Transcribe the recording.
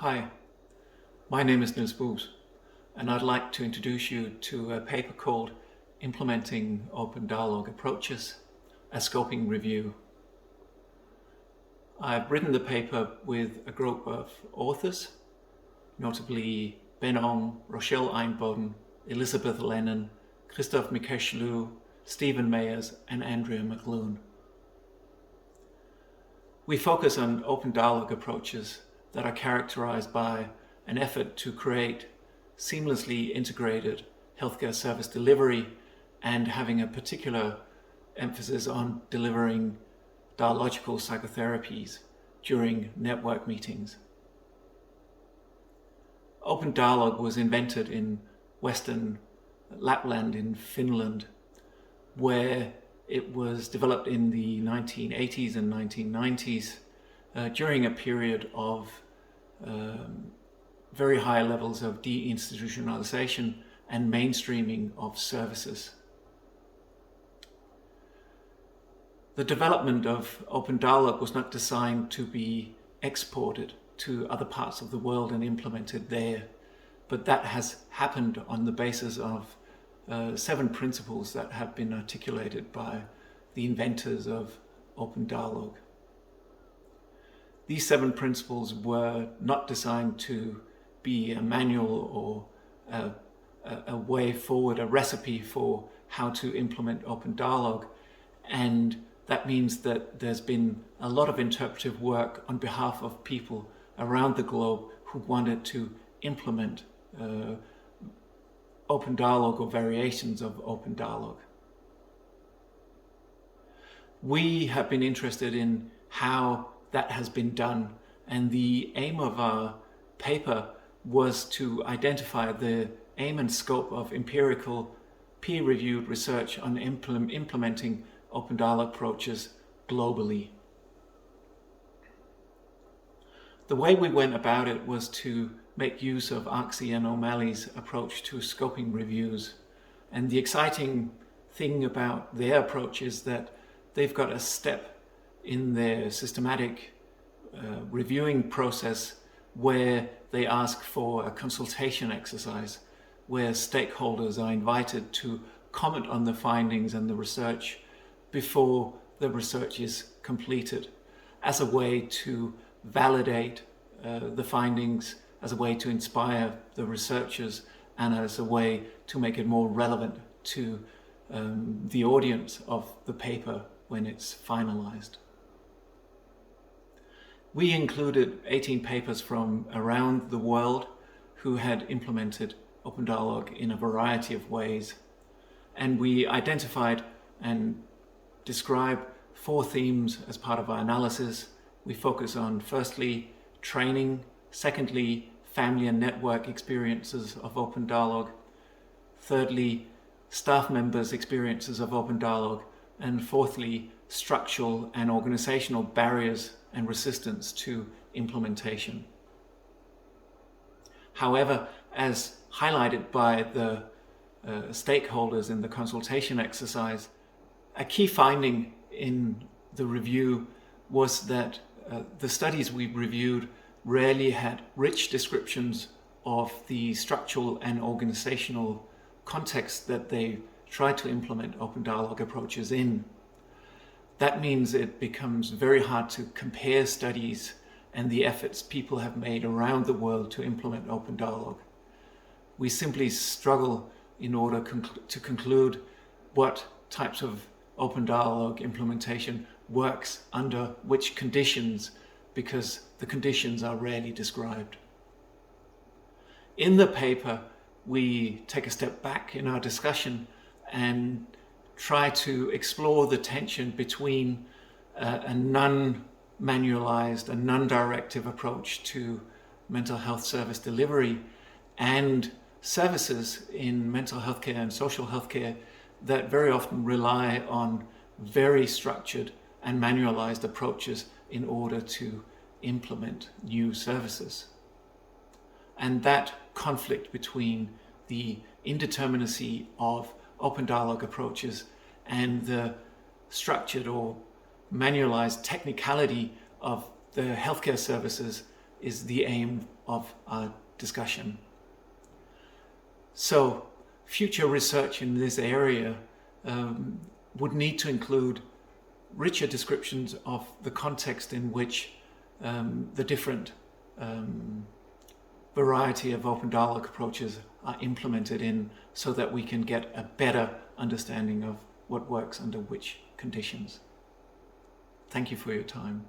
Hi, my name is Niels, and I'd like to introduce you to a paper called Implementing Open Dialogue Approaches, a Scoping Review. I've written the paper with a group of authors, notably Ben Ong, Rochelle Einboden, Elizabeth Lennon, Christoph Mikeshlu, Stephen Mayers, and Andrea McLoone. We focus on open dialogue approaches that are characterized by an effort to create seamlessly integrated healthcare service delivery and having a particular emphasis on delivering dialogical psychotherapies during network meetings. Open dialogue was invented in Western Lapland in Finland, where it was developed in the 1980s and 1990s during a period of very high levels of deinstitutionalization and mainstreaming of services. The development of open dialogue was not designed to be exported to other parts of the world and implemented there, but that has happened on the basis of 7 principles that have been articulated by the inventors of open dialogue. These 7 principles were not designed to be a manual or a way forward, a recipe for how to implement open dialogue. And that means that there's been a lot of interpretive work on behalf of people around the globe who wanted to implement open dialogue or variations of open dialogue. We have been interested in how that has been done, and the aim of our paper was to identify the aim and scope of empirical peer-reviewed research on implementing open dialogue approaches globally. The way we went about it was to make use of Arksey and O'Malley's approach to scoping reviews. And the exciting thing about their approach is that they've got a step in their systematic reviewing process where they ask for a consultation exercise where stakeholders are invited to comment on the findings and the research before the research is completed, as a way to validate the findings, as a way to inspire the researchers, and as a way to make it more relevant to the audience of the paper when it's finalized. We included 18 papers from around the world who had implemented open dialogue in a variety of ways. And we identified and described 4 themes as part of our analysis. We focus on, firstly, training, secondly, family and network experiences of open dialogue, thirdly, staff members' experiences of open dialogue, and fourthly, structural and organizational barriers and resistance to implementation. However, as highlighted by the stakeholders in the consultation exercise, a key finding in the review was that the studies we reviewed rarely had rich descriptions of the structural and organizational context that they tried to implement open dialogue approaches in. That means it becomes very hard to compare studies and the efforts people have made around the world to implement open dialogue. We simply struggle in order to conclude what types of open dialogue implementation works under which conditions, because the conditions are rarely described. In the paper, we take a step back in our discussion and try to explore the tension between a non-manualized, a non-directive approach to mental health service delivery and services in mental health care and social health care that very often rely on very structured and manualized approaches in order to implement new services. And that conflict between the indeterminacy of open dialogue approaches and the structured or manualized technicality of the healthcare services is the aim of our discussion. So future research in this area would need to include richer descriptions of the context in which the different variety of open dialogue approaches are implemented in, so that we can get a better understanding of what works under which conditions. Thank you for your time.